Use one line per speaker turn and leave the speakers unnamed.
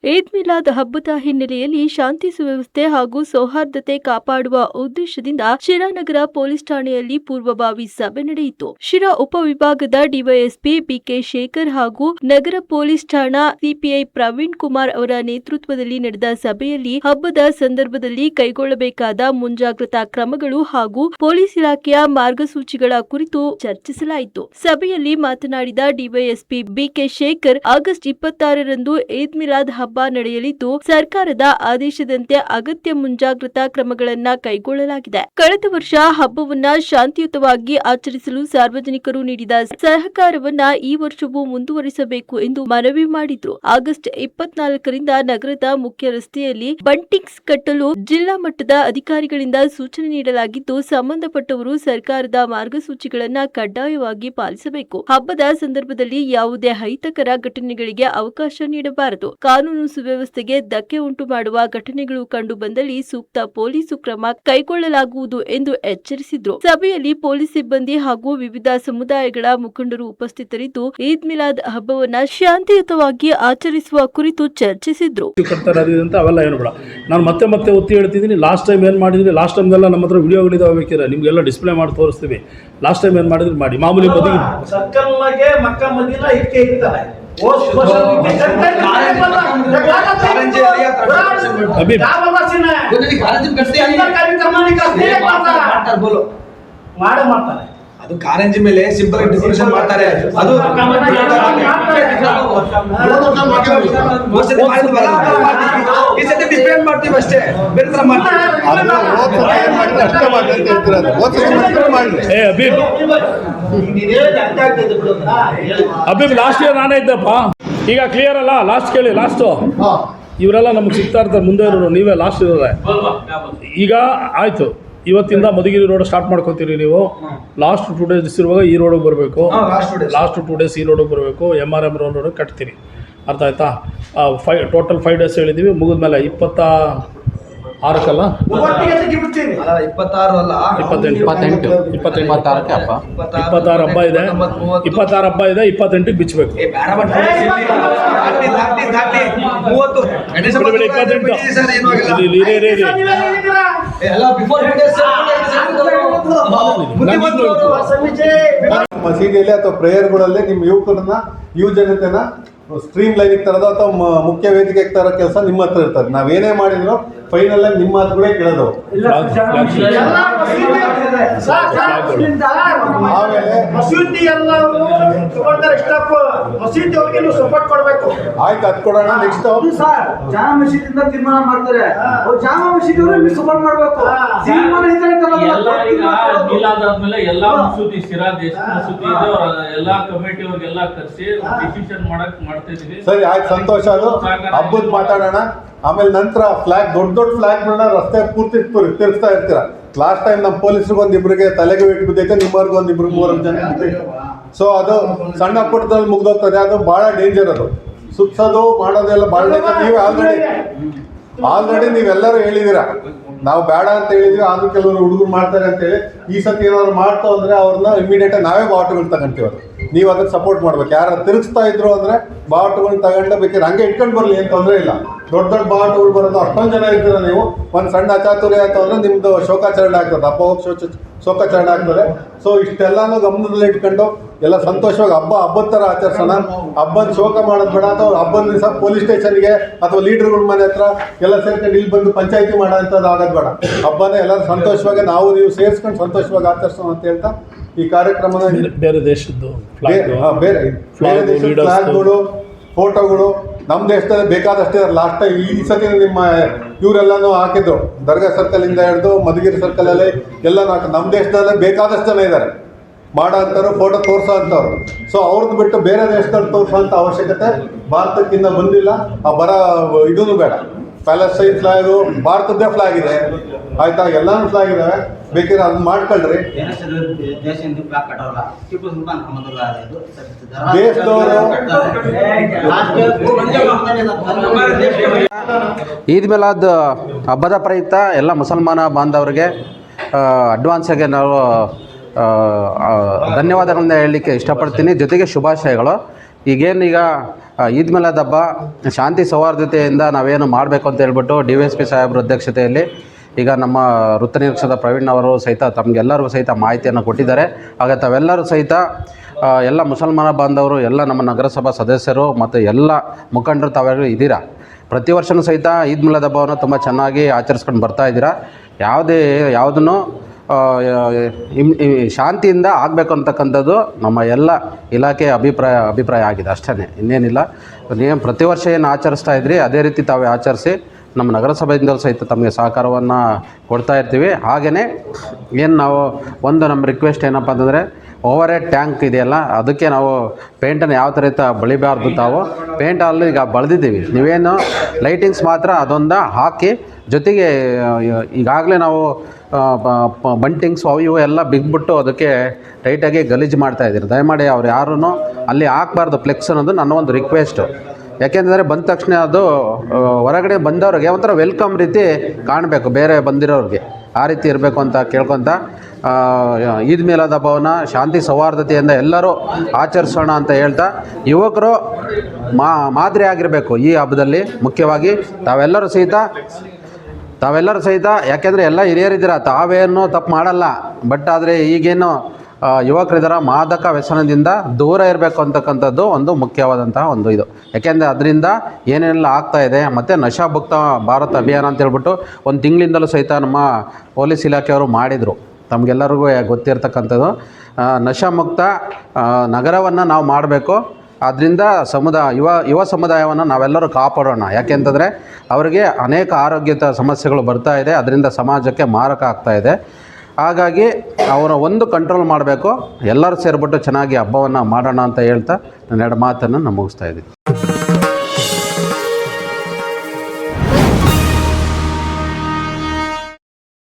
ಈದ್ ಮಿಲಾದ್ ಹಬ್ಬದ ಹಿನ್ನೆಲೆಯಲ್ಲಿ ಶಾಂತಿ ಸುವ್ಯವಸ್ಥೆ ಹಾಗೂ ಸೌಹಾರ್ದತೆ ಕಾಪಾಡುವ ಉದ್ದೇಶದಿಂದ ಶಿರಾ ನಗರ ಪೊಲೀಸ್ ಠಾಣೆಯಲ್ಲಿ ಪೂರ್ವಭಾವಿ ಸಭೆ ನಡೆಯಿತು. ಶಿರಾ ಉಪವಿಭಾಗದ ಡಿವೈಎಸ್ಪಿ ಬಿಕೆ ಶೇಖರ್ ಹಾಗೂ ನಗರ ಪೊಲೀಸ್ ಠಾಣಾ ಸಿಪಿಐ ಪ್ರವೀಣ್ ಕುಮಾರ್ ಅವರ ನೇತೃತ್ವದಲ್ಲಿ ನಡೆದ ಸಭೆಯಲ್ಲಿ ಹಬ್ಬದ ಸಂದರ್ಭದಲ್ಲಿ ಕೈಗೊಳ್ಳಬೇಕಾದ ಮುಂಜಾಗ್ರತಾ ಕ್ರಮಗಳು ಹಾಗೂ ಪೊಲೀಸ್ ಇಲಾಖೆಯ ಮಾರ್ಗಸೂಚಿಗಳ ಕುರಿತು ಚರ್ಚಿಸಲಾಯಿತು. ಸಭೆಯಲ್ಲಿ ಮಾತನಾಡಿದ ಡಿವೈಎಸ್ಪಿ ಬಿಕೆ ಶೇಖರ್, ಆಗಸ್ಟ್ 26ರಂದು ಈದ್ ಮಿಲಾದ್ ಹಬ್ಬ ನಡೆಯಲಿದ್ದು, ಸರ್ಕಾರದ ಆದೇಶದಂತೆ ಅಗತ್ಯ ಮುಂಜಾಗ್ರತಾ ಕ್ರಮಗಳನ್ನು ಕೈಗೊಳ್ಳಲಾಗಿದೆ. ಕಳೆದ ವರ್ಷ ಹಬ್ಬವನ್ನ ಶಾಂತಿಯುತವಾಗಿ ಆಚರಿಸಲು ಸಾರ್ವಜನಿಕರು ನೀಡಿದ ಸಹಕಾರವನ್ನ ಈ ವರ್ಷವೂ ಮುಂದುವರಿಸಬೇಕು ಎಂದು ಮನವಿ ಮಾಡಿದ್ರು. ಆಗಸ್ಟ್ 24ರಿಂದ ನಗರದ ಮುಖ್ಯ ರಸ್ತೆಯಲ್ಲಿ ಬಂಟಿಂಗ್ಸ್ ಕಟ್ಟಲು ಜಿಲ್ಲಾ ಮಟ್ಟದ ಅಧಿಕಾರಿಗಳಿಂದ ಸೂಚನೆ ನೀಡಲಾಗಿದ್ದು, ಸಂಬಂಧಪಟ್ಟವರು ಸರ್ಕಾರದ ಮಾರ್ಗಸೂಚಿಗಳನ್ನು ಕಡ್ಡಾಯವಾಗಿ ಪಾಲಿಸಬೇಕು. ಹಬ್ಬದ ಸಂದರ್ಭದಲ್ಲಿ ಯಾವುದೇ ಅಹಿತಕರ ಘಟನೆಗಳಿಗೆ ಅವಕಾಶ ನೀಡಬಾರದು. ಕಾನೂನು ಸುವ್ಯವಸ್ಥೆಗೆ ಧಕ್ಕೆ ಉಂಟು ಮಾಡುವ ಘಟನೆಗಳು ಕಂಡು ಬಂದಲ್ಲಿ ಸೂಕ್ತ ಪೊಲೀಸು ಕ್ರಮ ಕೈಗೊಳ್ಳಲಾಗುವುದು ಎಂದು ಎಚ್ಚರಿಸಿದ್ರು. ಸಭೆಯಲ್ಲಿ ಪೊಲೀಸ್ ಸಿಬ್ಬಂದಿ ಹಾಗೂ ವಿವಿಧ ಸಮುದಾಯಗಳ ಮುಖಂಡರು ಉಪಸ್ಥಿತರಿದ್ದು, ಈದ್ ಮಿಲಾದ್ ಹಬ್ಬವನ್ನ ಶಾಂತಿಯುತವಾಗಿ ಆಚರಿಸುವ ಕುರಿತು ಚರ್ಚಿಸಿದ್ರು.
ಅವೆಲ್ಲ ಏನು ಬೇಡ, ನಾನು ಮತ್ತೆ ಒತ್ತಿ ಹೇಳ್ತಿದ್ದೀನಿ. ಲಾಸ್ಟ್ ಟೈಮ್ ಏನು ಮಾಡಿದ್ರಿ, ಲಾಸ್ಟ್ ಟೈಮ್ದೆಲ್ಲ ನಮ್ಮ ಹತ್ರ ವಿಡಿಯೋಗಳಿದಾವೆ, ಬೇಕಿದ್ರೆ ನಿಮಗೆಲ್ಲ ಡಿಸ್ಪ್ಲೇ ಮಾಡಿ ತೋರಿಸ್ತೀವಿ. ಲಾಸ್ಟ್ ಟೈಮ್ ಏನು ಮಾಡಿದ್ರಿ ಮಾಡಿ. ಮಾಮೂಲಿ ಮದುವೆ
ಸರ್ಕಲ್ಗೆ ಮಕ್ಕ ಮದಿನಾ ಇಕ್ಕೆ ಇರ್ತಾರೆ. ಮಾಡ್ತಾರೆ
ಅದು ಕಾರಂಜಿ ಮೇಲೆ ಸಿಂಪಲ್ ಡೆಕೋರೇಷನ್ ಮಾಡ್ತಾರೆ. ಅದು ಈ ಸತಿ ಡಿಫರೆಂಟ್ ಮಾಡ್ತೀವಿ ಅಷ್ಟೇ, ಬೇರೆ ತರ ಮಾಡ್ತೀವಿ.
ಅಬೀಬ್ ಲಾಸ್ಟ್ ಇಯರ್ ನಾನೇ ಇದ್ದಪ್ಪ. ಈಗ ಕ್ಲಿಯರ್ ಅಲ್ಲ, ಲಾಸ್ಟ್ ಕೇಳಿ. ಲಾಸ್ಟು ಇವರೆಲ್ಲ ನಮಗೆ ಸಿಗ್ತಾ ಇರ್ತಾರೆ, ಮುಂದೆ ಇರೋರು ನೀವೇ ಲಾಸ್ಟ್ ಇರೋದೆ. ಈಗ ಆಯ್ತು, ಇವತ್ತಿಂದ ಮಧುಗಿರಿ ರೋಡ್ ಸ್ಟಾರ್ಟ್ ಮಾಡ್ಕೊತೀರಿ ನೀವು. ಲಾಸ್ಟ್ 2 days ಇರುವಾಗ ಈ ರೋಡಿಗೆ ಬರಬೇಕು. ಲಾಸ್ಟ್ 2 days ಈ ರೋಡಿಗೆ ಬರಬೇಕು. MRM ರೋಡ್ ಕಟ್ತೀರಿ, ಅರ್ಥ ಆಯ್ತಾ? ಟೋಟಲ್ 5 days ಹೇಳಿದ್ದೀವಿ. ಮುಗಿದ್ಮೇಲೆ 26 ಅಲ್ಲ,
26 ಅಲ್ಲ,
26 ಹಬ್ಬ ಇದೆ. 26 ಹಬ್ಬ ಇದೆ, 28ಕ್ಕೆ ಬಿಚ್ಚಬೇಕು.
28
ಮಸೀದಿಯಲ್ಲಿ ಅಥವಾ ಪ್ರೇಯರ್ಗಳಲ್ಲಿ ನಿಮ್ಮ ಯುವ ಜನತೆನ ಸ್ಟ್ರೀಮ್ ಲೈನಿಗೆ ತರೋದು ಅಥವಾ ಮುಖ್ಯ ವೇದಿಕೆಗೆ ತರೋ ಕೆಲಸ ನಿಮ್ಮ ಹತ್ರ ಇರ್ತದೆ. ನಾವೇನೇ ಮಾಡಿದ್ರು ಫೈನಲ್ ಆಗಿ ನಿಮ್ಮ ಮಾತುಗಳೇ ಕೇಳೋದು. ಆಯ್ತು, ಅದ್ ಕೊಡೋಣ. ನೆಕ್ಸ್ಟ್
ಜಾಮಾ ಮಸೀದಿಯಿಂದ ತೀರ್ಮಾನ ಮಾಡ್ತಾರೆ, ಜಾಮಾ ಮಸೀದಿ ಸಪೋರ್ಟ್ ಮಾಡಬೇಕು.
ಎಲ್ಲಾ ಮಸೂದಿ ಶಿರಾ ದೇಶ ಮಸೂದಿ ಎಲ್ಲಾ ಕಮಿಟಿ ಅವ್ರಿಗೆಲ್ಲ ಕರೆಸಿ ಡಿಸಿಷನ್ ಮಾಡಕ್ ಮಾಡ್ತಿದೀವಿ.
ಸರಿ, ಆಯ್ತು, ಸಂತೋಷ. ಅದು ಹಬ್ಬದ ಮಾತಾಡೋಣ. ಆಮೇಲೆ ನಂತರ ಫ್ಲಾಗ್, ದೊಡ್ಡ ಫ್ಲಾಗ್ಗಳನ್ನ ರಸ್ತೆ ಪೂರ್ತಿ ತಿರ್ಸ್ತಾ ಇರ್ತೀರ. ಲಾಸ್ಟ್ ಟೈಮ್ ನಮ್ಮ ಪೊಲೀಸರಿಗೆ ಒಂದಿಬ್ರಿಗೆ ತಲೆಗೆ ಇಟ್ಟು ಬಿದ್ದೈತೆ, ನಿಮ್ಮವ್ರಿಗೆ ಒಂದಿಬ್ರಿಗೆ 3 ಜನ ಬಿದ್ದೈತೆ. ಸೊ ಅದು ಸಣ್ಣ ಪುಟ್ಟದಲ್ಲಿ ಮುಗ್ದೋಗ್ತದೆ. ಅದು ಭಾಳ ಡೇಂಜರ್. ಅದು ಸುತ್ಸೋದು ಮಾಡೋದೆಲ್ಲ ಭಾಳ ಡೇಂಜರ್. ನೀವೇ ಆಲ್ರೆಡಿ ನೀವೆಲ್ಲರೂ ಹೇಳಿದ್ದೀರಾ, ನಾವು ಬೇಡ ಅಂತ ಹೇಳಿದ್ವಿ. ಆದ್ರೂ ಕೆಲವರು ಹುಡುಗರು ಮಾಡ್ತಾರೆ ಅಂತೇಳಿ ಈ ಸತಿ ಏನಾದ್ರು ಮಾಡ್ತಾ ಅಂದ್ರೆ ಅವ್ರನ್ನ ಇಮಿಡಿಯೇಟಾಗಿ ನಾವೇ ಬಾವುಟಗಳು ತಗೊಂತೀವಿ. ಅದು ನೀವು ಅದಕ್ಕೆ ಸಪೋರ್ಟ್ ಮಾಡ್ಬೇಕು. ಯಾರು ತಿರುಗಿಸ್ತಾ ಇದ್ರು ಅಂದ್ರೆ ಬಾವುಟಗಳನ್ನ ತಗೊಂಡು ಬೇಕಾದ್ರೆ ಹಂಗೆ ಇಟ್ಕೊಂಡು ಬರಲಿ, ಏನು ತೊಂದರೆ ಇಲ್ಲ. ದೊಡ್ಡ ಬಾವುಟಗಳು ಬರೋದು ಅಷ್ಟೊಂದು ಜನ ಇರ್ತೀರ ನೀವು. ಒಂದು ಸಣ್ಣ ಅಚಾತುರ್ಯ ಆಯ್ತು ಅಂದ್ರೆ ನಿಮ್ದು ಶೋಕಾಚರಣೆ ಆಗ್ತದೆ, ಹಬ್ಬ ಹೋಗಿ ಶೋಕಾಚರಣೆ ಆಗ್ತದೆ. ಸೊ ಇಷ್ಟೆಲ್ಲಾನು ಗಮನದಲ್ಲಿ ಇಟ್ಕೊಂಡು ಎಲ್ಲ ಸಂತೋಷವಾಗಿ ಹಬ್ಬದ ಥರ ಆಚರಿಸೋಣ. ಹಬ್ಬದ ಶೋಕ ಮಾಡೋದು ಬೇಡ. ಅಥವಾ ಹಬ್ಬದ ದಿವಸ ಪೊಲೀಸ್ ಸ್ಟೇಷನ್ಗೆ ಅಥವಾ ಲೀಡರ್ಗಳ ಮನೆ ಹತ್ರ ಎಲ್ಲ ಸೇರ್ಕೊಂಡು ಇಲ್ಲಿ ಬಂದು ಪಂಚಾಯತಿ ಮಾಡೋಂಥದ್ದು ಆಗೋದು ಬೇಡ. ಹಬ್ಬನೇ ಎಲ್ಲರೂ ಸಂತೋಷವಾಗಿ ನಾವು ನೀವು ಸೇರಿಸ್ಕೊಂಡು ಸಂತೋಷವಾಗಿ ಆಚರಿಸೋಣ ಅಂತ ಹೇಳ್ತಾ ಈ ಕಾರ್ಯಕ್ರಮನ
ಬೇರೆ ದೇಶದ್ದು
ಬೇರೆ ದೇಶದ ಫ್ಲಾಗ್ಗಳು, ಫೋಟೋಗಳು ನಮ್ಮ ದೇಶದಲ್ಲಿ ಬೇಕಾದಷ್ಟೇ. ಲಾಸ್ಟ್ ಟೈಮ್ ಈ ಸತಿ ನಿಮ್ಮ ಇವರೆಲ್ಲನೂ ಹಾಕಿದ್ರು, ದರ್ಗಾ ಸರ್ಕಲಿಂದ ಹಿಡಿದು ಮಧುಗಿರಿ ಸರ್ಕಲಲ್ಲಿ ಎಲ್ಲನೂ ಹಾಕಿ ನಮ್ಮ ದೇಶದಲ್ಲೇ ಬೇಕಾದಷ್ಟು ಜನ ಇದ್ದಾರೆ ಮಾಡೋ ಅಂಥವ್ರು, ಫೋಟೋ ತೋರಿಸೋ ಅಂಥವ್ರು. ಸೊ ಅವ್ರದ್ದು ಬಿಟ್ಟು ಬೇರೆ ದೇಶದಲ್ಲಿ ತೋರಿಸೋಂಥ ಅವಶ್ಯಕತೆ ಭಾರತಕ್ಕಿಂತ ಬಂದಿಲ್ಲ. ಆ ಇದೂ ಬೇಡ. ಪ್ಯಾಲೆಸ್ಟೈನ್ ಫ್ಲಾಗು ಭಾರತದ್ದೇ ಫ್ಲಾಗ್ ಇದೆ, ಆಯ್ತಾ? ಎಲ್ಲಾನು ಫ್ಲಾಗ್ ಇದಾವೆ, ಬೇಕಿದ್ರೆ ಅದನ್ನ ಮಾಡ್ಕೊಳ್ರಿ.
ಈದ್ ಮಿಲಾದ್ ಹಬ್ಬದ ಪ್ರಯುಕ್ತ ಎಲ್ಲ ಮುಸಲ್ಮಾನ ಬಾಂಧವರಿಗೆ ಅಡ್ವಾನ್ಸಾಗಿ ನಾವು ಧನ್ಯವಾದಗಳನ್ನ ಹೇಳಲಿಕ್ಕೆ ಇಷ್ಟಪಡ್ತೀನಿ. ಜೊತೆಗೆ ಶುಭಾಶಯಗಳು. ಈಗೇನೀಗ ಈದ್ ಮಿಲಾದ್ ಹಬ್ಬ ಶಾಂತಿ ಸೌಹಾರ್ದತೆಯಿಂದ ನಾವೇನು ಮಾಡಬೇಕು ಅಂತ ಹೇಳ್ಬಿಟ್ಟು DYSP ಸಾಹೇಬ್ರ ಅಧ್ಯಕ್ಷತೆಯಲ್ಲಿ ಈಗ ನಮ್ಮ ವೃತ್ತ ನಿರೀಕ್ಷಕ ಪ್ರವೀಣ್ ಅವರು ಸಹಿತ ತಮಗೆಲ್ಲರಿಗೂ ಸಹಿತ ಮಾಹಿತಿಯನ್ನು ಕೊಟ್ಟಿದ್ದಾರೆ. ಆಗ ತಾವೆಲ್ಲರೂ ಸಹಿತ ಎಲ್ಲ ಮುಸಲ್ಮಾನ ಬಾಂಧವರು, ಎಲ್ಲ ನಮ್ಮ ನಗರಸಭಾ ಸದಸ್ಯರು ಮತ್ತು ಎಲ್ಲ ಮುಖಂಡರು ತಾವೆಲ್ಲರೂ ಇದ್ದೀರಾ. ಪ್ರತಿ ವರ್ಷವೂ ಸಹಿತ ಈದ್ ಮಿಲಾದ್ ಹಬ್ಬವನ್ನು ತುಂಬ ಚೆನ್ನಾಗಿ ಆಚರಿಸ್ಕೊಂಡು ಬರ್ತಾಯಿದ್ದೀರಾ. ಯಾವುದನ್ನು ಶಾಂತಿಯಿಂದ ಆಗಬೇಕು ಅಂತಕ್ಕಂಥದ್ದು ನಮ್ಮ ಎಲ್ಲ ಇಲಾಖೆಯ ಅಭಿಪ್ರಾಯ ಆಗಿದೆ, ಅಷ್ಟೇ, ಇನ್ನೇನಿಲ್ಲ. ನೀವು ಪ್ರತಿ ವರ್ಷ ಏನು ಆಚರಿಸ್ತಾ ಇದ್ರಿ ಅದೇ ರೀತಿ ತಾವೇ ಆಚರಿಸಿ ನಮ್ಮ ನಗರಸಭೆಯಿಂದ ಸಹಿತ ತಮಗೆ ಸಹಕಾರವನ್ನು ಕೊಡ್ತಾ ಇರ್ತೀವಿ. ಹಾಗೆಯೇ ಏನು ನಾವು ನಮ್ಮ ರಿಕ್ವೆಸ್ಟ್ ಏನಪ್ಪ ಅಂತಂದರೆ, ಓವರ್ ಹೆಡ್ ಟ್ಯಾಂಕ್ ಇದೆಯಲ್ಲ ಅದಕ್ಕೆ ನಾವು ಪೇಂಟನ್ನು ಯಾವ ಥರ ಬಳಿಬಾರ್ದು. ತಾವು ಪೇಂಟ್ ಅಲ್ಲಿ ಈಗ ಬಳಿದಿದ್ದೀವಿ, ನೀವೇನು ಲೈಟಿಂಗ್ಸ್ ಮಾತ್ರ ಅದೊಂದು ಹಾಕಿ, ಜೊತೆಗೆ ಈಗಾಗಲೇ ನಾವು ಬಂಟಿಂಗ್ಸ್ ಅವು ಇವು ಎಲ್ಲ ಬಿಗ್ಬಿಟ್ಟು ಅದಕ್ಕೆ ಟೈಟಾಗಿ ಗಲೀಜು ಮಾಡ್ತಾಯಿದ್ದೀರಿ. ದಯಮಾಡಿ ಅವ್ರು ಯಾರೂ ಅಲ್ಲಿ ಹಾಕಬಾರ್ದು ಫ್ಲೆಕ್ಸ್ ಅನ್ನೋದು ನನ್ನ ಒಂದು ರಿಕ್ವೆಸ್ಟು. ಯಾಕೆಂದರೆ ಬಂದ ತಕ್ಷಣ ಅದು ಹೊರಗಡೆ ಬಂದವ್ರಿಗೆ ಒಂಥರ ವೆಲ್ಕಮ್ ರೀತಿ ಕಾಣಬೇಕು, ಬೇರೆ ಬಂದಿರೋರಿಗೆ ಆ ರೀತಿ ಇರಬೇಕು ಅಂತ ಕೇಳ್ಕೊತ ಈದ್ ಮಿಲಾದ್ ಹಬ್ಬವನ್ನು ಶಾಂತಿ ಸೌಹಾರ್ದತೆಯಿಂದ ಎಲ್ಲರೂ ಆಚರಿಸೋಣ ಅಂತ ಹೇಳ್ತಾ, ಯುವಕರು ಮಾದರಿ ಆಗಿರಬೇಕು ಈ ಹಬ್ಬದಲ್ಲಿ. ಮುಖ್ಯವಾಗಿ ತಾವೆಲ್ಲರೂ ಸಹಿತ ಯಾಕೆಂದರೆ ಎಲ್ಲ ಹಿರಿಯರಿದ್ದೀರ, ತಾವೇನು ತಪ್ಪು ಮಾಡಲ್ಲ. ಬಟ್ ಆದರೆ ಈಗೇನು ಯುವಕರಿದ್ದಾರ ಮಾದಕ ವ್ಯಸನದಿಂದ ದೂರ ಇರಬೇಕು ಅಂತಕ್ಕಂಥದ್ದು ಒಂದು ಮುಖ್ಯವಾದಂತಹ ಒಂದು ಇದು. ಯಾಕೆಂದರೆ ಅದರಿಂದ ಏನೇನೆಲ್ಲ ಆಗ್ತಾಯಿದೆ. ಮತ್ತು ನಶಾಮುಕ್ತ ಭಾರತ ಅಭಿಯಾನ ಅಂತ ಹೇಳ್ಬಿಟ್ಟು ಒಂದು ತಿಂಗಳಿಂದಲೂ ಸಹಿತ ನಮ್ಮ ಪೊಲೀಸ್ ಇಲಾಖೆಯವರು ಮಾಡಿದರು, ತಮಗೆಲ್ಲರಿಗೂ ಗೊತ್ತಿರ್ತಕ್ಕಂಥದ್ದು. ನಶಾಮುಕ್ತ ನಗರವನ್ನು ನಾವು ಮಾಡಬೇಕು. ಆದ್ದರಿಂದ ಯುವ ಸಮುದಾಯವನ್ನು ನಾವೆಲ್ಲರೂ ಕಾಪಾಡೋಣ. ಯಾಕೆಂತಂದರೆ ಅವರಿಗೆ ಅನೇಕ ಆರೋಗ್ಯದ ಸಮಸ್ಯೆಗಳು ಬರ್ತಾ ಇದೆ, ಅದರಿಂದ ಸಮಾಜಕ್ಕೆ ಮಾರಕ ಆಗ್ತಾಯಿದೆ. ಹಾಗಾಗಿ ಅವರ ಒಂದು ಕಂಟ್ರೋಲ್ ಮಾಡಬೇಕು. ಎಲ್ಲರೂ ಸೇರಿಬಿಟ್ಟು ಚೆನ್ನಾಗಿ ಹಬ್ಬವನ್ನು ಮಾಡೋಣ ಅಂತ ಹೇಳ್ತಾ ನನ್ನ ಎರಡು ಮಾತನ್ನು ನಾನು ಮುಗಿಸ್ತಾ ಇದ್ದೀನಿ.